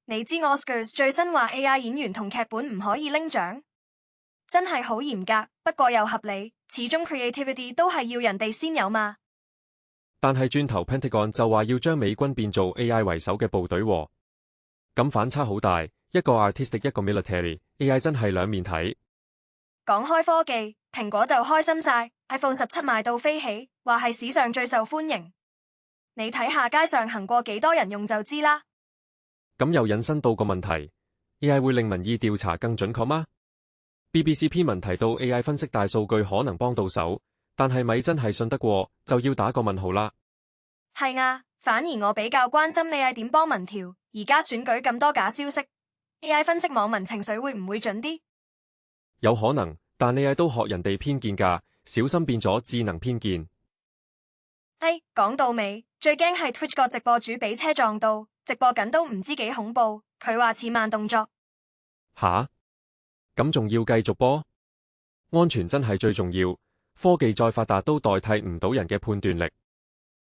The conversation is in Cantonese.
你知 Oscars 最新話 AI 演員同劇本唔可以拎獎，真係好嚴格，不過又合理，始終 creativity 都係要人哋先有嘛。但係轉頭 Pentagon 就話要將美軍變做 AI 為首嘅部隊喎，咁反差好大，一個 artistic 一個 military，AI 真係兩面睇。講開科技，蘋果就開心晒 ，iPhone 17賣到飛起，話係史上最受歡迎。你睇下街上行過幾多人用就知啦。咁又引申到個問題 ，AI 會令民意調查更準確嗎？ BBC 篇文提到 AI 分析大數據可能幫到手，但係咪真係信得過，就要打個問號啦。係啊，反而我比較關心 AI 點幫民調，而家選舉咁多假消息 ，AI 分析網民情緒會唔會準啲？有可能，但 AI 都學人哋偏見㗎，小心變咗智能偏見。講到尾，最驚係 Twitch 個直播主俾車撞到，直播緊都唔知幾恐怖。佢話似慢動作。吓？咁仲要繼續播？安全真係最重要，科技再發達都代替唔到人嘅判斷力。